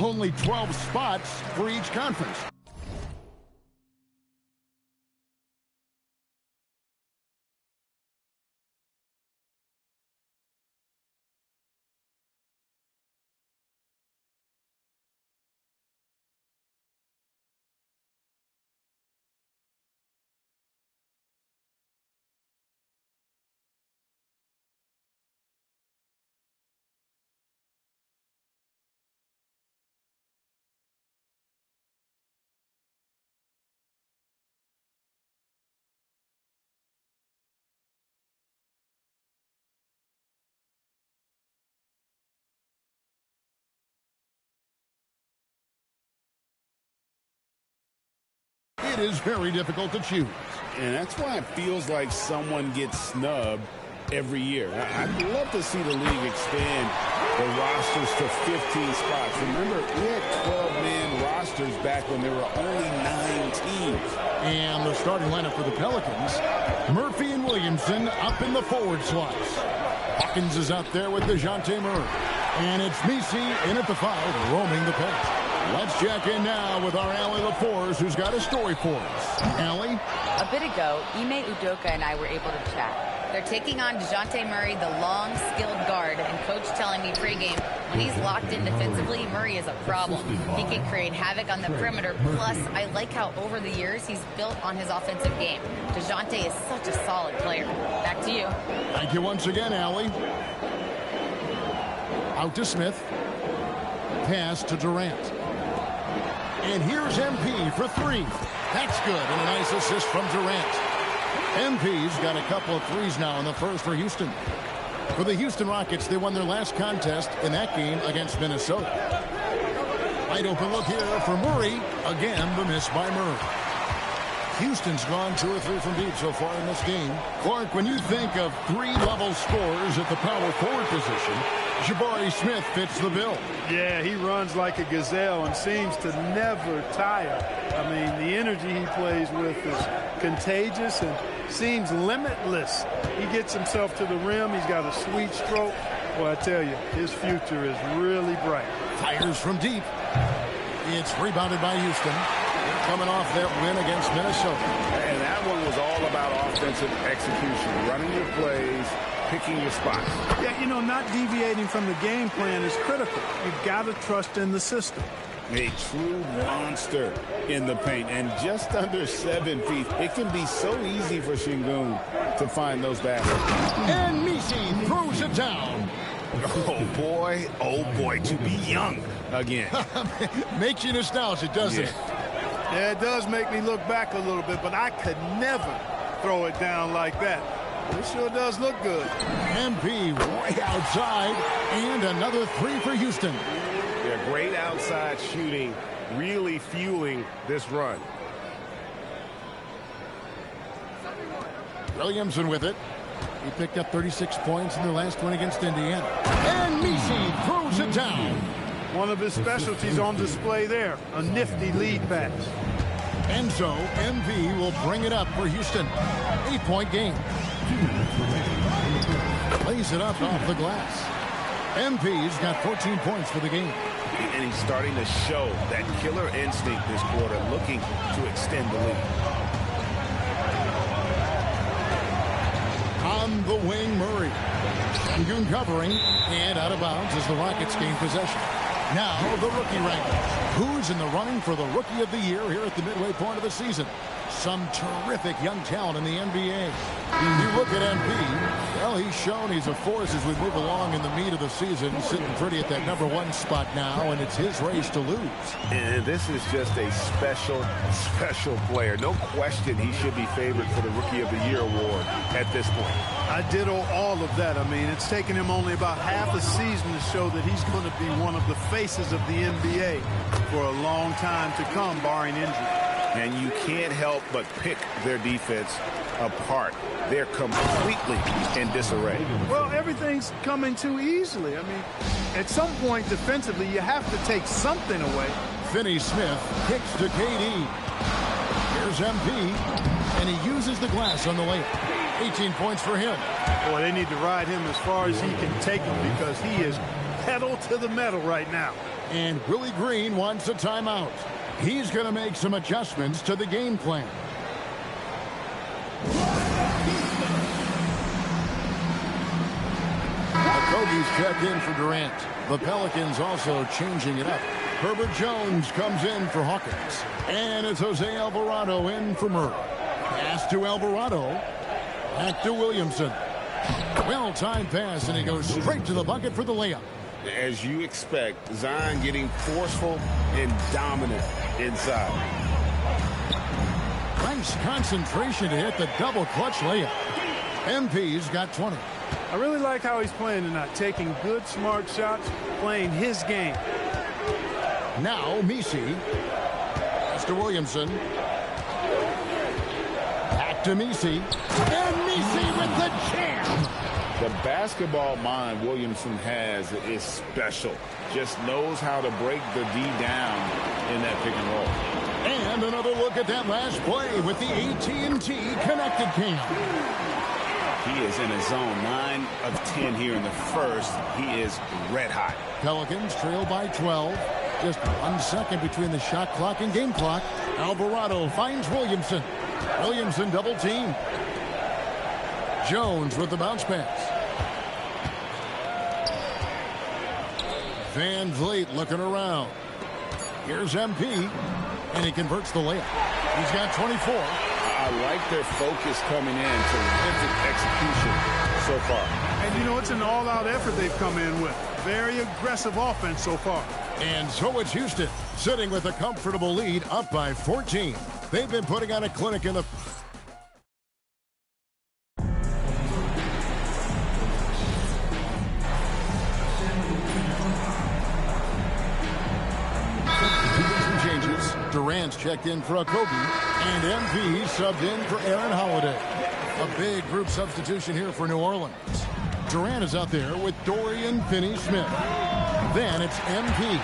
Only 12 spots for each conference. It is very difficult to choose. And that's why it feels like someone gets snubbed every year. I'd love to see the league expand the rosters to 15 spots. Remember, we had 12-man rosters back when there were only 9 teams. And the starting lineup for the Pelicans, Murphy and Williamson up in the forward slots. Hawkins is out there with DeJounte Murray. And it's Messi in at the 5, roaming the paint. Let's check in now with our Allie LaForce, who's got a story for us. Allie? A bit ago, Ime Udoka and I were able to chat. They're taking on DeJounte Murray, the long, skilled guard, and Coach telling me pregame, when he's locked in defensively, Murray is a problem. He can create havoc on the perimeter. Plus, I like how over the years he's built on his offensive game. DeJounte is such a solid player. Back to you. Thank you once again, Allie. Out to Smith. Pass to Durant. And here's MP for 3. That's good. And a nice assist from Durant. MP's got a couple of threes now in the first for Houston. For the Houston Rockets, they won their last contest in that game against Minnesota. Wide open look here for Murray. Again, the miss by Murray. Houston's gone 2 or 3 from deep so far in this game. Clark, when you think of 3-level scorers at the power forward position, Jabari Smith fits the bill. Yeah, he runs like a gazelle and seems to never tire. I mean, the energy he plays with is contagious and seems limitless. He gets himself to the rim. He's got a sweet stroke. Well, I tell you, his future is really bright. Fires from deep. It's rebounded by Houston. Coming off that win against Minnesota. And that one was all about offensive execution, running your plays, picking your spots. Yeah, you know, not deviating from the game plan is critical. You've got to trust in the system. A true monster in the paint, and just under 7 feet. It can be so easy for Şengün to find those baskets. And Messi throws it down. Oh boy, to be young again. Makes you nostalgic, doesn't it? Yeah, it does make me look back a little bit, but I could never throw it down like that. It sure does look good. MP way outside, and another 3 for Houston. Yeah, great outside shooting, really fueling this run. Williamson with it. He picked up 36 points in their last one against Indiana. And Messi throws it down. One of his specialties on display there, a nifty lead pass. And so MP will bring it up for Houston. 8-point game. Lays it up off the glass. MP's got 14 points for the game. And he's starting to show that killer instinct this quarter, looking to extend the lead. On the wing, Murray. Şengün covering, and out of bounds as the Rockets gain possession. Now, the rookie rankings. Who's in the running for the Rookie of the Year here at the midway point of the season? Some terrific young talent in the NBA. You look at MP, well, he's shown he's a force as we move along in the meat of the season, sitting pretty at that #1 spot now, and it's his race to lose. And this is just a special, special player. No question he should be favored for the Rookie of the Year award at this point. I ditto all of that. I mean, it's taken him only about half a season to show that he's going to be one of the faces of the NBA for a long time to come, barring injury. And you can't help but pick their defense apart. They're completely in disarray. Well, everything's coming too easily. I mean, at some point defensively, you have to take something away. Finney Smith kicks to KD. Here's MP, and he uses the glass on the layup. 18 points for him. Boy, they need to ride him as far as he can take him because he is pedal to the metal right now. And Willie Green wants a timeout. He's going to make some adjustments to the game plan. Kobe's checked in for Durant. The Pelicans also changing it up. Herbert Jones comes in for Hawkins. And it's Jose Alvarado in for Murray. Pass to Alvarado. Back to Williamson. Well-timed pass, and he goes straight to the bucket for the layup. As you expect, Zion getting forceful and dominant inside. Nice concentration to hit the double clutch layup. MP's got 20. I really like how he's playing tonight, taking good, smart shots, playing his game. Now, Messi. Pass to Williamson. Back to Messi. And Messi with the jam. The basketball mind Williamson has is special. Just knows how to break the D down in that pick and roll. And another look at that last play with the AT&T connected cam. He is in a zone 9 of 10 here in the first. He is red hot. Pelicans trail by 12. Just 1 second between the shot clock and game clock. Alvarado finds Williamson. Williamson double team. Jones with the bounce pass. Van Vliet looking around. Here's MP, and he converts the layup. He's got 24. I like their focus coming in. Terrific execution so far. And, you know, it's an all-out effort they've come in with. Very aggressive offense so far. And so it's Houston, sitting with a comfortable lead, up by 14. They've been putting on a clinic in the... changes. Durant's checked in for Kobe, and MP subbed in for Aaron Holiday. A big group substitution here for New Orleans. Durant is out there with Dorian Finney-Smith. Then it's MP.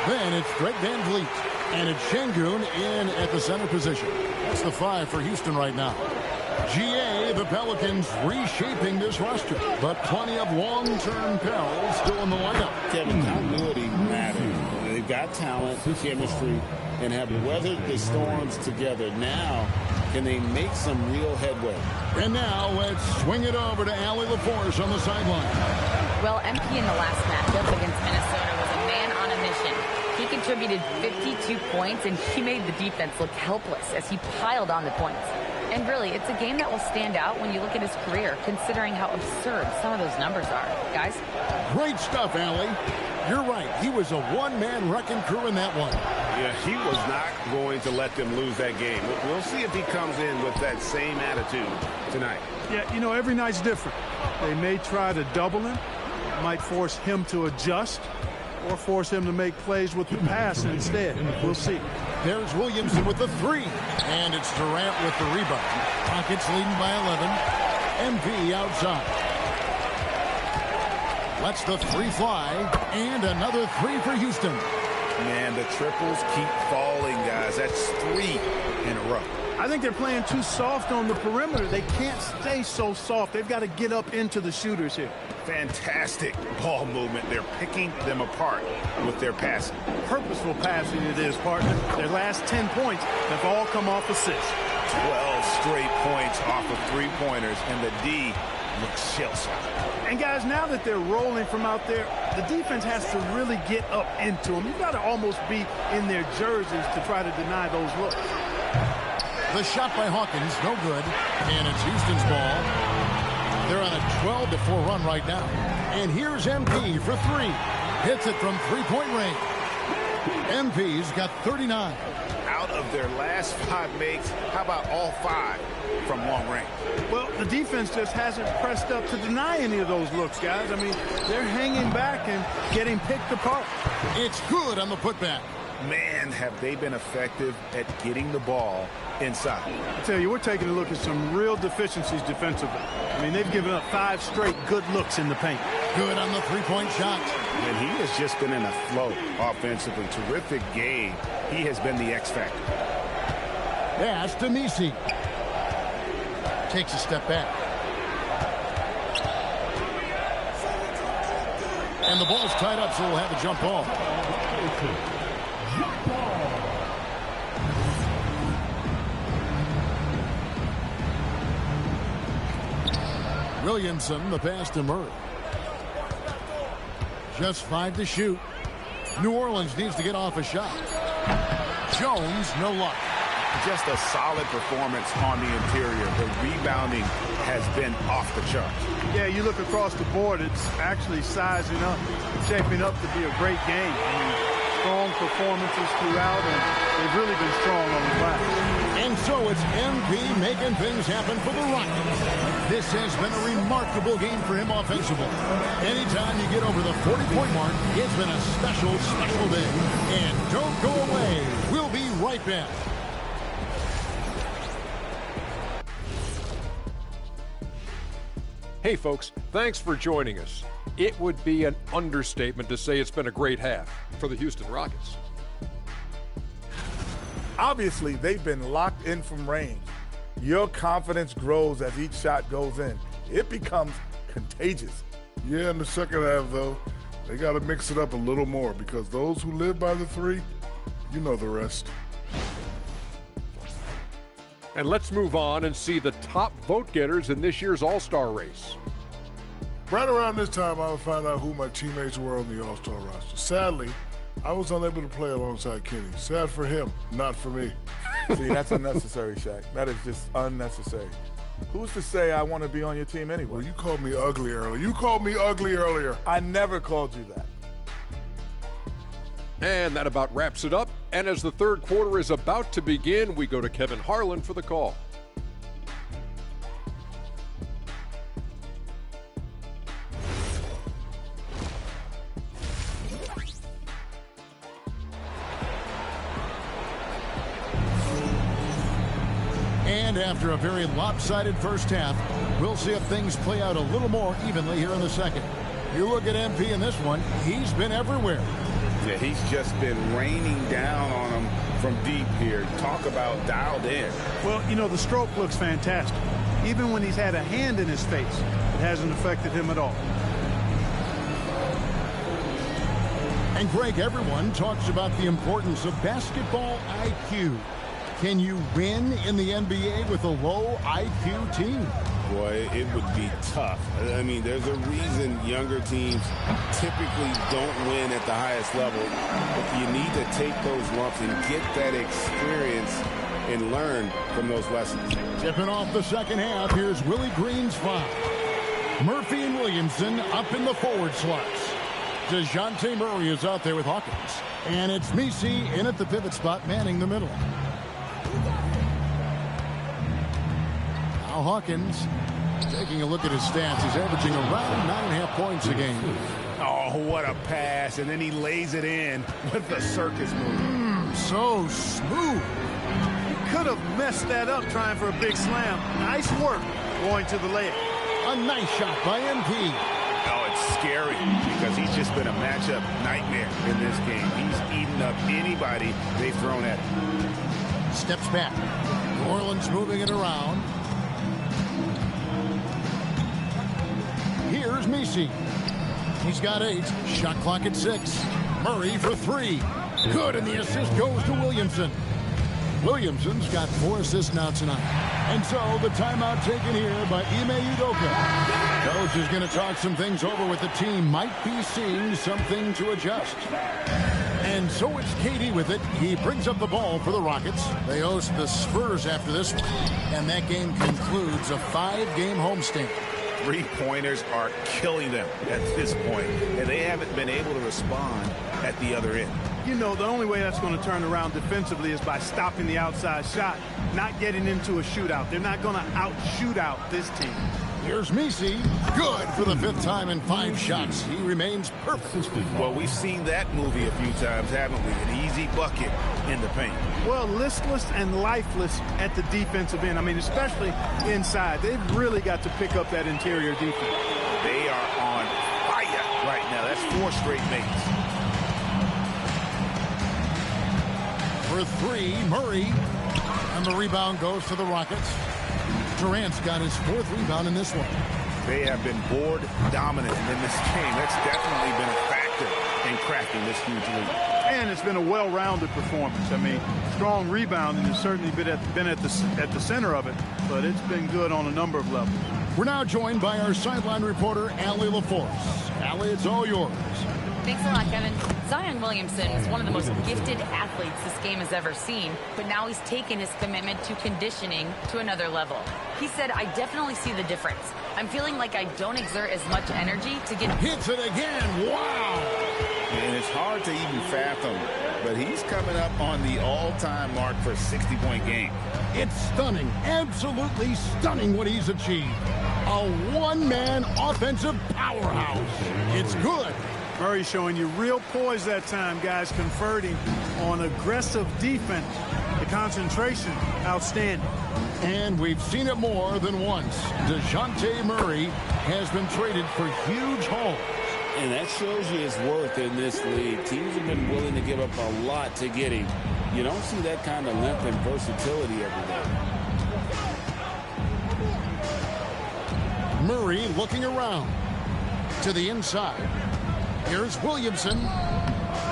Then it's Fred VanVleet. And it's Şengün in at the center position. That's the 5 for Houston right now. GA, the Pelicans reshaping this roster, but plenty of long-term perils still in the lineup. Kevin, continuity matters. They've got talent, chemistry, and have weathered the storms together. Now, can they make some real headway? And now let's swing it over to Allie LaForce on the sideline. Well, MP in the last matchup against Minnesota was a man on a mission. He contributed 52 points, and he made the defense look helpless as he piled on the points. And really, it's a game that will stand out when you look at his career, considering how absurd some of those numbers are. Guys? Great stuff, Allie. You're right. He was a one-man wrecking crew in that one. Yeah, he was not going to let them lose that game. We'll see if he comes in with that same attitude tonight. Yeah, you know, every night's different. They may try to double him, might force him to adjust, or force him to make plays with the pass instead. We'll see. There's Williamson with the 3. And it's Durant with the rebound. Rockets leading by 11. MP outside. Lets the 3 fly. And another 3 for Houston. Man, the triples keep falling, guys. That's 3 in a row. I think they're playing too soft on the perimeter. They can't stay so soft. They've got to get up into the shooters here. Fantastic ball movement. They're picking them apart with their passing. Purposeful passing it is, partner. Their last 10 points have all come off assists. 12 straight points off of 3-pointers, and the D looks shell-shocked. And, guys, now that they're rolling from out there, the defense has to really get up into them. You've got to almost be in their jerseys to try to deny those looks. The shot by Hawkins, no good. And it's Houston's ball. They're on a 12-4 run right now. And here's MP for 3. Hits it from 3-point range. MP's got 39. Out of their last 5 makes, how about all 5 from long range? Well, the defense just hasn't pressed up to deny any of those looks, guys. I mean, they're hanging back and getting picked apart. It's good on the putback. Man, have they been effective at getting the ball inside. I tell you, we're taking a look at some real deficiencies defensively. I mean, they've given up 5 straight good looks in the paint. Good on the three-point shot. And he has just been in a flow offensively. Terrific game. He has been the X factor. Pass to Messi. Takes a step back. And the ball's tied up, so we'll have a jump ball. Williamson, the pass to Murray. Just 5 to shoot. New Orleans needs to get off a shot. Jones, no luck. Just a solid performance on the interior. The rebounding has been off the charts. Yeah, you look across the board, it's actually sizing up, shaping up to be a great game. I mean, strong performances throughout, and they've really been strong on the glass. And so it's MP making things happen for the Rockets. This has been a remarkable game for him offensively. Anytime you get over the 40-point mark, it's been a special, special day. And don't go away. We'll be right back. Hey folks, thanks for joining us. It would be an understatement to say it's been a great half for the Houston Rockets. Obviously, they've been locked in from range. Your confidence grows as each shot goes in. It becomes contagious. Yeah, in the second half, though, they got to mix it up a little more because those who live by the three, you know the rest. And let's move on and see the top vote getters in this year's All-Star race. Right around this time, I would find out who my teammates were on the All-Star roster. Sadly, I was unable to play alongside Kenny. Sad for him, not for me. See, that's unnecessary, Shaq. That is just unnecessary. Who's to say I want to be on your team anyway? Well, you called me ugly earlier. I never called you that. And that about wraps it up. And as the third quarter is about to begin, we go to Kevin Harlan for the call. And after a very lopsided first half, we'll see if things play out a little more evenly here in the second. You look at MP in this one, he's been everywhere. Yeah, he's just been raining down on him from deep here. Talk about dialed in. Well, you know, the stroke looks fantastic. Even when he's had a hand in his face, it hasn't affected him at all. And Greg, everyone talks about the importance of basketball IQ. Can you win in the NBA with a low IQ team? Boy, it would be tough. I mean, there's a reason younger teams typically don't win at the highest level. But you need to take those lumps and get that experience and learn from those lessons. Tipping off the second half, here's Willie Green's foul. Murphy and Williamson up in the forward slots. DeJounte Murray is out there with Hawkins. And it's Messi in at the pivot spot, manning the middle. Now Hawkins taking a look at his stats. He's averaging around 9.5 points a game. Oh, what a pass. And then he lays it in with the circus move. So smooth. He could have messed that up trying for a big slam. Nice work going to the layup. A nice shot by MP. Oh, it's scary because he's just been a matchup nightmare in this game. He's eaten up anybody they've thrown at him. Steps back. New Orleans moving it around. Here's Messi. He's got 8. Shot clock at 6. Murray for 3. Good, and the assist goes to Williamson. Williamson's got 4 assists now tonight. And so the timeout taken here by Ime Udoka. Coach is going to talk some things over with the team. Might be seeing something to adjust. And so it's KD with it. He brings up the ball for the Rockets. They host the Spurs after this one. And that game concludes a 5-game homestand. Three-pointers are killing them at this point, and they haven't been able to respond at the other end. You know, the only way that's going to turn around defensively is by stopping the outside shot, not getting into a shootout. They're not going to out-shoot out this team. Here's Messi. Good for the 5th time in 5 shots. He remains perfect. Well, we've seen that movie a few times, haven't we? An easy bucket in the paint. Well, listless and lifeless at the defensive end. I mean, especially inside. They've really got to pick up that interior defense. They are on fire right now. That's 4 straight makes. For 3, Murray. And the rebound goes to the Rockets. Durant's got his 4th rebound in this one. They have been board dominant in this game. That's definitely been a factor in cracking this huge lead. And it's been a well-rounded performance. I mean, strong rebounding has certainly been at the center of it, but it's been good on a number of levels. We're now joined by our sideline reporter, Allie LaForce. Allie, it's all yours. Thanks a lot, Kevin. Zion Williamson is one of the most gifted athletes this game has ever seen, but now he's taken his commitment to conditioning to another level. He said, I definitely see the difference. I'm feeling like I don't exert as much energy to get... Hits it again. Wow. And it's hard to even fathom, but he's coming up on the all-time mark for a 60-point game. It's stunning, absolutely stunning what he's achieved. A one-man offensive powerhouse. It's good. Murray showing you real poise that time, guys, converting on aggressive defense. The concentration, outstanding. And we've seen it more than once. DeJounte Murray has been traded for huge hauls. And that shows you his worth in this league. Teams have been willing to give up a lot to get him. You don't see that kind of length and versatility every day. Murray looking around to the inside. Here's Williamson.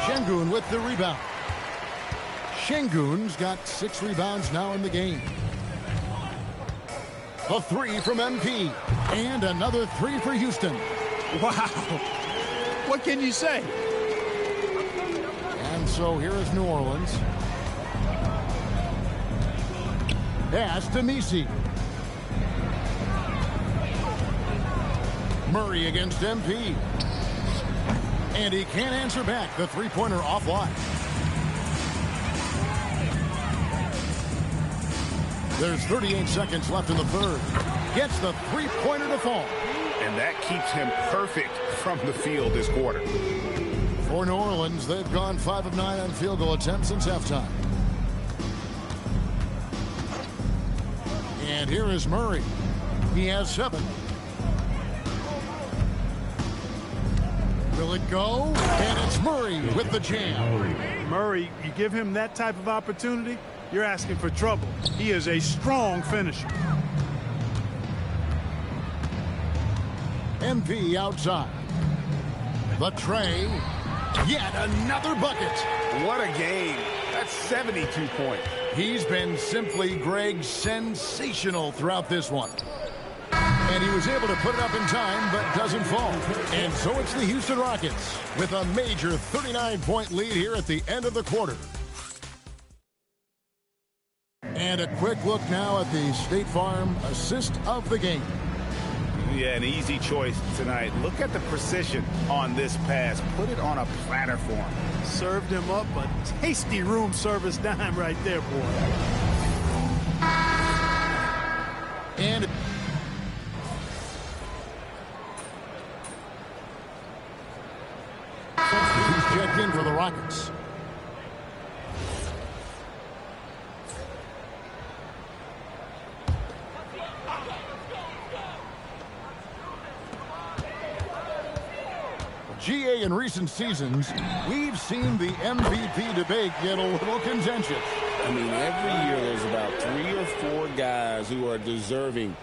Şengün with the rebound. Şengün's got 6 rebounds now in the game. A 3 from MP. And another 3 for Houston. Wow. What can you say? And so here is New Orleans. Pass to Messi. Murray against MP. And he can't answer back. The three-pointer offline. There's 38 seconds left in the third. Gets the three-pointer to fall. And that keeps him perfect from the field this quarter. For New Orleans, they've gone 5 of 9 on field goal attempts since halftime. And here is Murray. He has 7. Will it go? And it's Murray with the jam. Murray, you give him that type of opportunity, you're asking for trouble. He is a strong finisher. MP outside. The tray. Yet another bucket. What a game. That's 72 points. He's been simply, Greg, sensational throughout this one. And he was able to put it up in time, but doesn't fall. And so it's the Houston Rockets with a major 39-point lead here at the end of the quarter. And a quick look now at the State Farm assist of the game. Yeah, an easy choice tonight. Look at the precision on this pass. Put it on a platter for him. Served him up a tasty room service dime right there, boy. And who's checked in for the Rockets? GA, in recent seasons, we've seen the MVP debate get a little contentious. I mean, every year there's about 3 or 4 guys who are deserving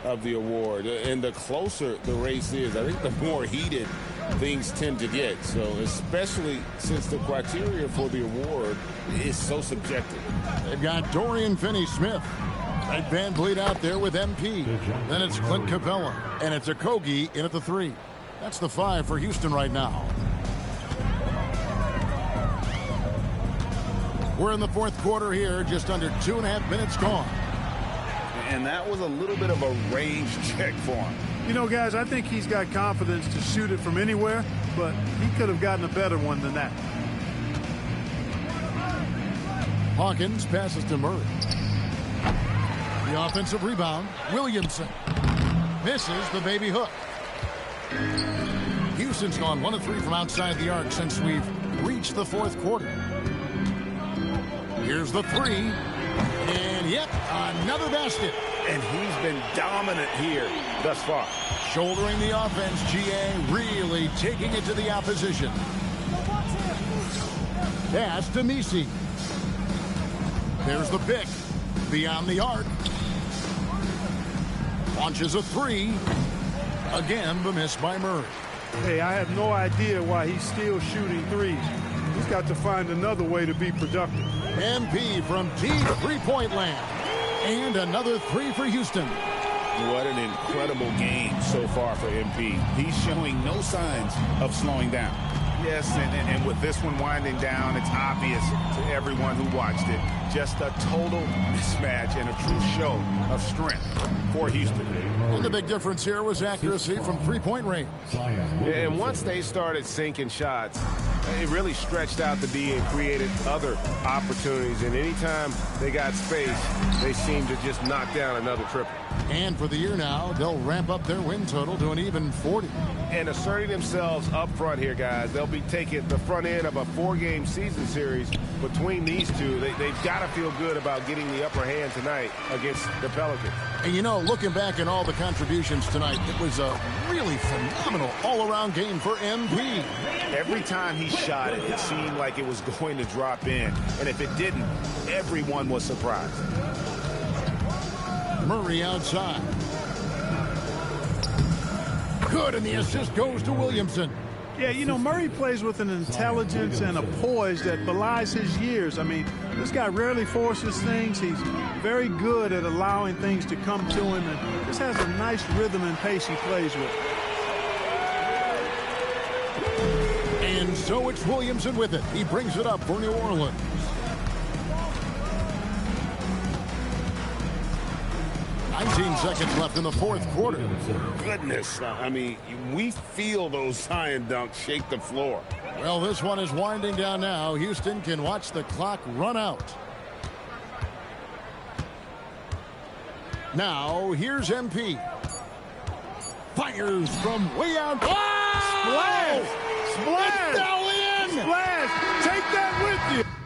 of the award. And the closer the race is, I think the more heated things tend to get. So especially since the criteria for the award is so subjective. They've got Dorian Finney-Smith. Ed VanVleet out there with MP. Then it's Clint Capella. And it's Okogie in at the 3. That's the 5 for Houston right now. We're in the fourth quarter here, just under 2.5 minutes gone. And that was a little bit of a range check for him. You know, guys, I think he's got confidence to shoot it from anywhere, but he could have gotten a better one than that. Hawkins passes to Murray. The offensive rebound, Williamson. Misses the baby hook. Houston's gone 1 of 3 from outside the arc since we've reached the fourth quarter. Here's the 3. And yep, another basket. And he's been dominant here thus far. Shouldering the offense, GA really taking it to the opposition. Pass to Messi. There's the pick. Beyond the arc. Launches a 3. Again, the miss by Murray. Hey, I have no idea why he's still shooting threes. He's got to find another way to be productive. MP from deep three-point land. And another three for Houston. What an incredible game so far for MP. He's showing no signs of slowing down. Yes, and with this one winding down, it's obvious to everyone who watched it. Just a total mismatch and a true show of strength for Houston. And the big difference here was accuracy from three-point range. And once they started sinking shots, it really stretched out the D and created other opportunities. And anytime they got space, they seemed to just knock down another triple. And for the year now, they'll ramp up their win total to an even 40. And asserting themselves up front here, guys. They'll be taking the front end of a 4-game season series between these two. They've got to feel good about getting the upper hand tonight against the Pelicans. And, you know, looking back at all the contributions tonight, it was a really phenomenal all-around game for MP. Every time he shot it, it seemed like it was going to drop in. And if it didn't, everyone was surprised. Murray outside. Good, and the assist goes to Williamson. Yeah, you know, Murray plays with an intelligence and a poise that belies his years. I mean, this guy rarely forces things. He's very good at allowing things to come to him, and just has a nice rhythm and pace he plays with. And so it's Williamson with it. He brings it up for New Orleans. Seconds left in the fourth quarter. Goodness, I mean, we feel those Zion dunks shake the floor. Well, this one is winding down now. Houston can watch the clock run out. Now, here's MP. Fires from way out. Splash! Splash! It's now in! Splash! Take that with you!